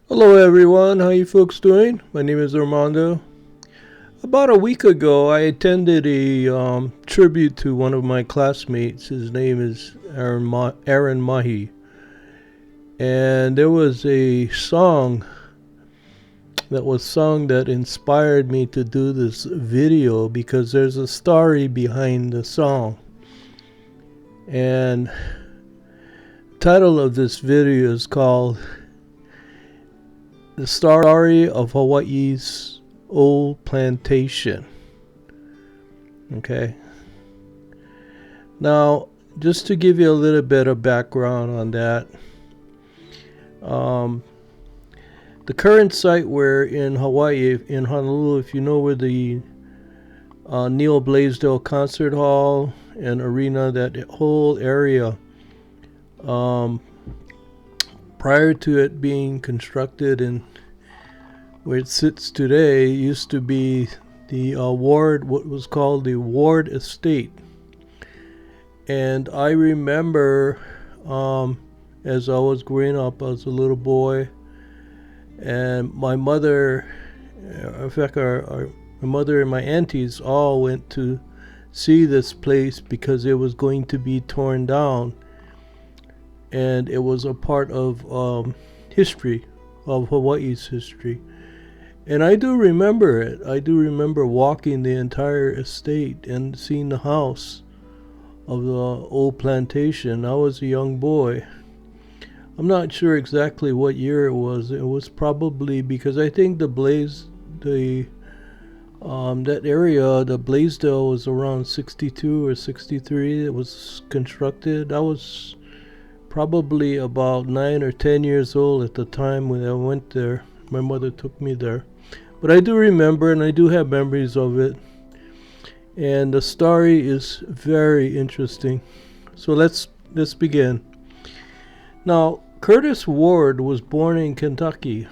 Hello everyone, how you folks doing? My name is Armando. About a week ago, I attended a tribute to one of my classmates. His name is Aaron Mahi. And there was a song that was sung that inspired me to do this video because there's a story behind the song. And the title of this video is called The Story of Hawaii's Old Plantation. Okay. Now, just to give you a little bit of background on that, the current site we're in Hawaii, in Honolulu, if you know where the Neil Blaisdell Concert Hall and Arena, that whole area, prior to it being constructed and where it sits today, used to be the Ward, what was called the Ward Estate. And I remember as I was growing up, I was a little boy, and my mother, in fact, my mother and my aunties all went to see this place because it was going to be torn down, and it was a part of history, of Hawaii's history. And I do remember it. I do remember walking the entire estate and seeing the house of the Old Plantation. I was a young boy. I'm not sure exactly what year it was. It was probably because I think that area, the Blaisdell, was around 62 or 63. It was constructed. I was probably about 9 or 10 years old at the time when I went there. My mother took me there. But I do remember, and I do have memories of it. And the story is very interesting. So let's begin. Now, Curtis Ward was born in Kentucky,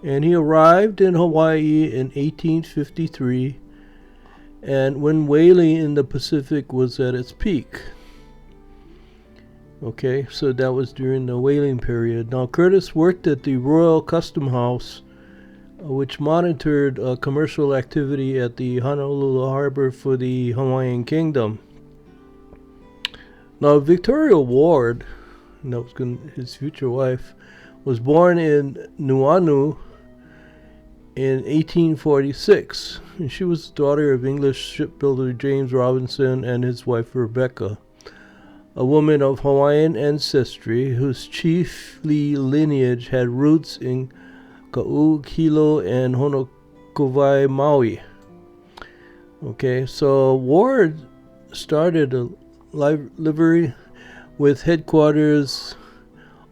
and he arrived in Hawaii in 1853, and when whaling in the Pacific was at its peak. Okay, so that was during the whaling period. Now, Curtis worked at the Royal Custom House, which monitored commercial activity at the Honolulu Harbor for the Hawaiian Kingdom. Now, Victoria Ward, and that was his future wife, was born in Nuuanu in 1846. And she was the daughter of English shipbuilder James Robinson and his wife Rebecca, a woman of Hawaiian ancestry whose chiefly lineage had roots in Ka'u, Hilo, and Honokovai, Maui. Okay, so Ward started a livery with headquarters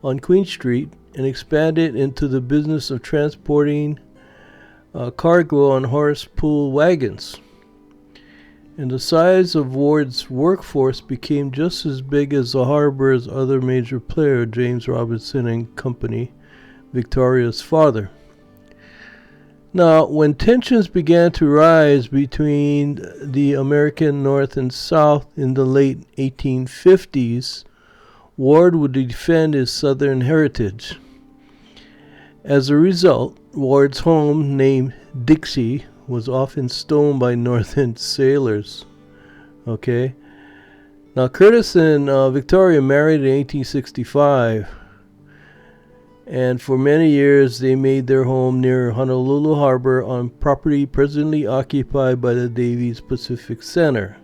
on Queen Street and expanded into the business of transporting cargo on horse-pull wagons. And the size of Ward's workforce became just as big as the harbor's other major player, James Robinson and Company, Victoria's father. Now, when tensions began to rise between the American North and South in the late 1850s, Ward would defend his Southern heritage. As a result, Ward's home, named Dixie, was often stoned by Northern sailors. Okay? Now, Curtis and Victoria married in 1865. And for many years, they made their home near Honolulu Harbor on property presently occupied by the Davies Pacific Center.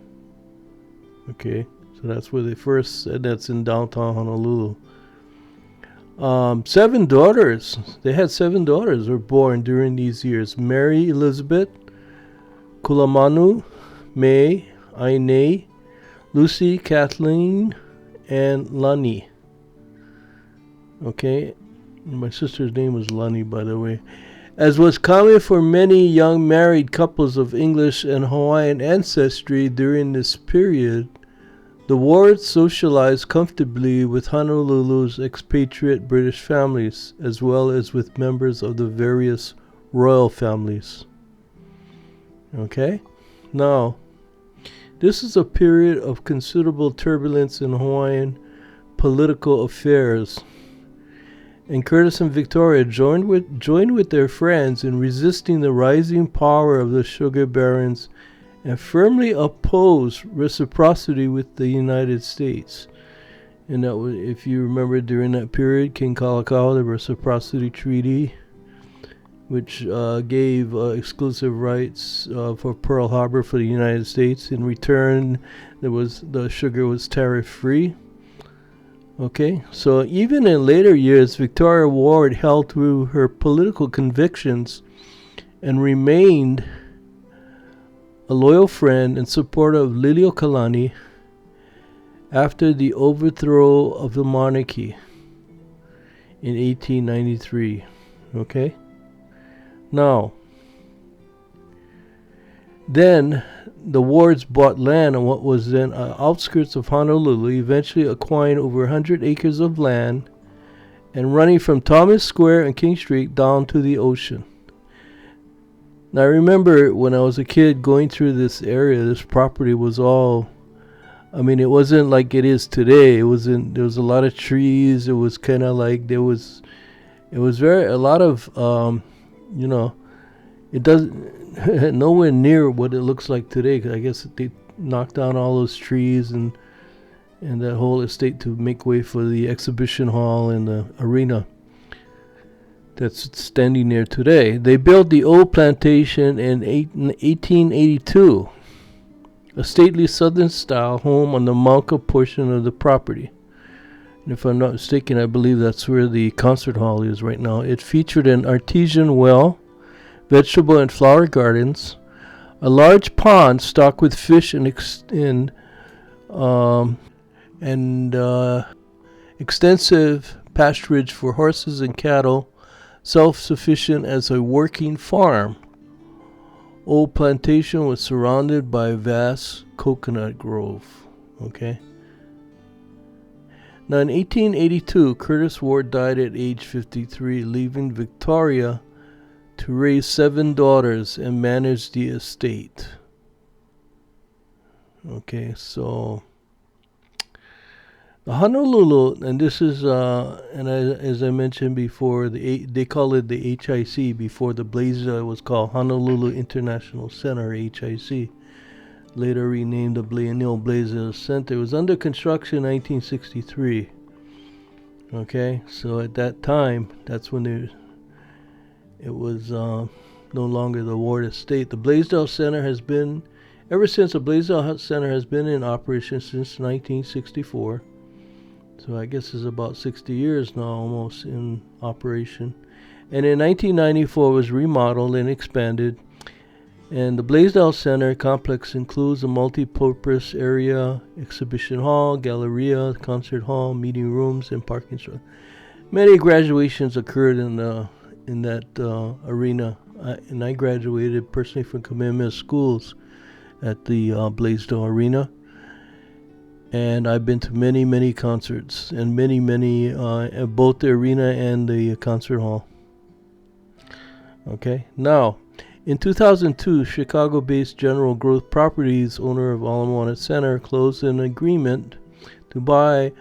Okay, so that's where they first said. That's in downtown Honolulu. 7 daughters. They had 7 daughters were born during these years. Mary Elizabeth, Kulamanu, May, Aine, Lucy, Kathleen, and Lani. Okay. My sister's name was Lani, by the way. As was common for many young married couples of English and Hawaiian ancestry during this period, the Wards socialized comfortably with Honolulu's expatriate British families, as well as with members of the various royal families. Okay? Now, this is a period of considerable turbulence in Hawaiian political affairs. and Curtis and Victoria joined with their friends in resisting the rising power of the sugar barons and firmly opposed reciprocity with the United States. And that was, if you remember, during that period, King Kalakaua, the Reciprocity Treaty, which gave exclusive rights for Pearl Harbor for the United States. In return, the sugar was tariff-free. Okay, so even in later years, Victoria Ward held through her political convictions and remained a loyal friend and supporter of Liliuokalani after the overthrow of the monarchy in 1893. Okay? Now, then the Wards bought land on what was then outskirts of Honolulu, eventually acquiring over 100 acres of land and running from Thomas Square and King Street down to the ocean. Now I remember when I was a kid going through this area, this property was all, I mean, it wasn't like it is today. There was a lot of trees. It was kind of like it was a lot of, it doesn't, nowhere near what it looks like today. 'Cause I guess they knocked down all those trees and that whole estate to make way for the exhibition hall and the arena that's standing there today. They built the Old Plantation in 1882. A stately southern-style home on the Mauka portion of the property. And if I'm not mistaken, I believe that's where the concert hall is right now. It featured an artesian well, vegetable and flower gardens, a large pond stocked with fish and extensive pasturage for horses and cattle, self-sufficient as a working farm. Old Plantation was surrounded by a vast coconut grove. Okay. Now in 1882, Curtis Ward died at age 53, leaving Victoria to raise 7 daughters and manage the estate. Okay, so the Honolulu, and this is, as I mentioned before, they call it the HIC. Before the Blaisdell, it was called Honolulu International Center, HIC. Later renamed the Neil Blaisdell Center. It was under construction in 1963. Okay, so at that time, that's when it was no longer the Ward Estate. The Blaisdell Center has been, ever since the Blaisdell Center has been in operation since 1964. So I guess it's about 60 years now almost in operation. And in 1994 it was remodeled and expanded. And the Blaisdell Center complex includes a multi-purpose area, exhibition hall, galleria, concert hall, meeting rooms, and parking structure. Many graduations occurred in that arena. And I graduated personally from Kamehameha Schools at the Blaisdell Arena. And I've been to many, many concerts and many, both the arena and the concert hall. Okay, now, in 2002, Chicago-based General Growth Properties, owner of Ala Moana Center, closed an agreement to buy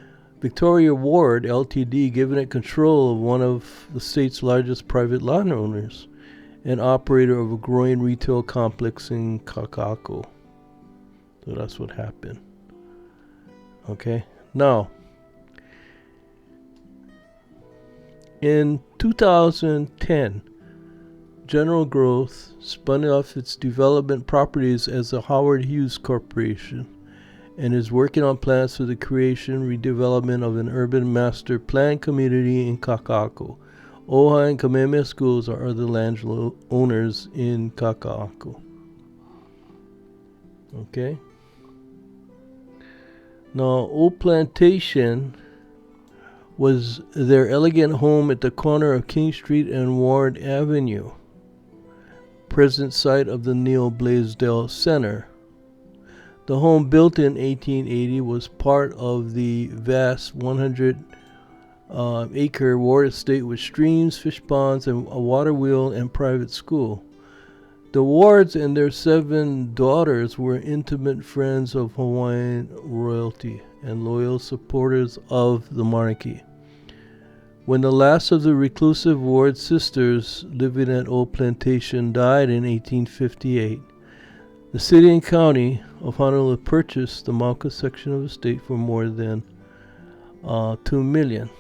Victoria Ward Ltd., giving it control of one of the state's largest private landowners and operator of a growing retail complex in Kaka'ako. So that's what happened. Okay, now, in 2010, General Growth spun off its development properties as the Howard Hughes Corporation and is working on plans for the creation and redevelopment of an urban master plan community in Kaka'ako. Oha and Kamehameha Schools are other land owners in Kaka'ako. Okay. Now, Old Plantation was their elegant home at the corner of King Street and Ward Avenue, present site of the Neil Blaisdell Center. The home, built in 1880, was part of the vast 100-acre Ward estate with streams, fish ponds, and a water wheel and private school. The Wards and their 7 daughters were intimate friends of Hawaiian royalty and loyal supporters of the monarchy. When the last of the reclusive Ward sisters living at Old Plantation died in 1858, the city and county of Honolulu purchased the Mauka section of the estate for more than $2 million.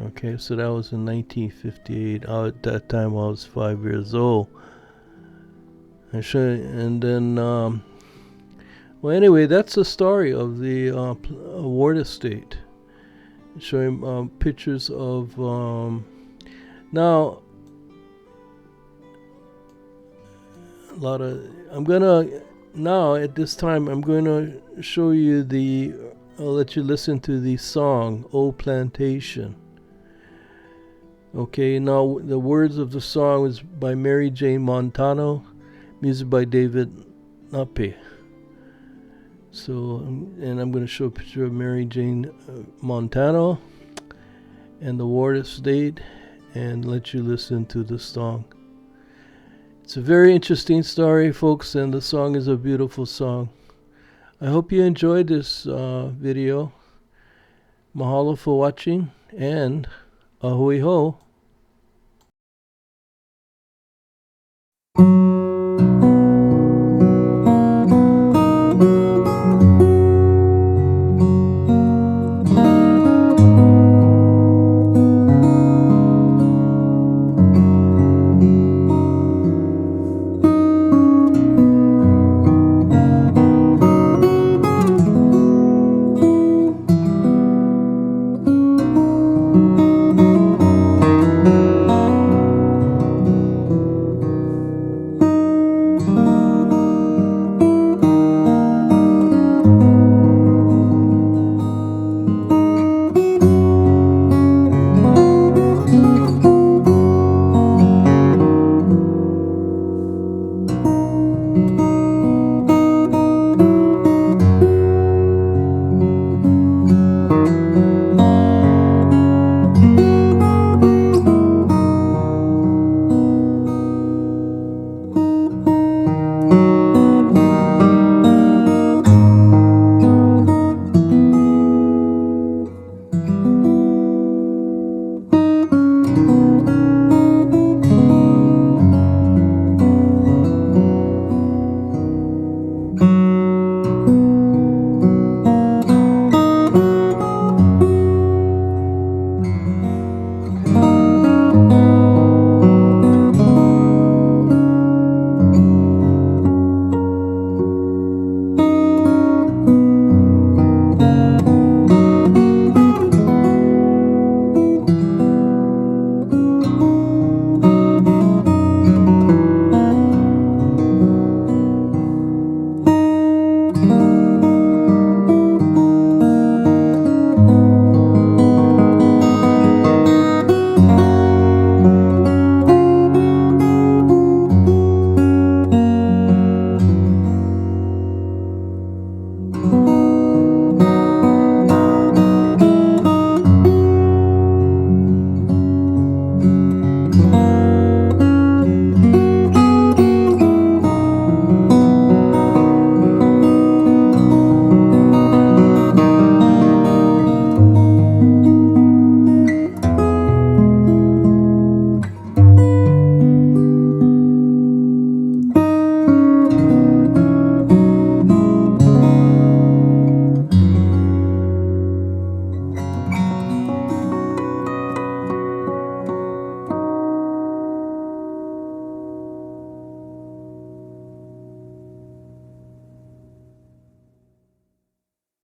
Okay, so that was in 1958. At that time, I was 5 years old. And then, well, anyway, that's the story of the Ward estate. Showing pictures of now a lot of. I'm gonna now at this time. I'm going to show you the. I'll let you listen to the song "Old Plantation." Okay, now the words of the song is by Mary Jane Montano, music by David Nape. So, and I'm going to show a picture of Mary Jane Montano and the Ward estate and let you listen to the song. It's a very interesting story, folks, and the song is a beautiful song. I hope you enjoyed this video. Mahalo for watching, and ahui ho.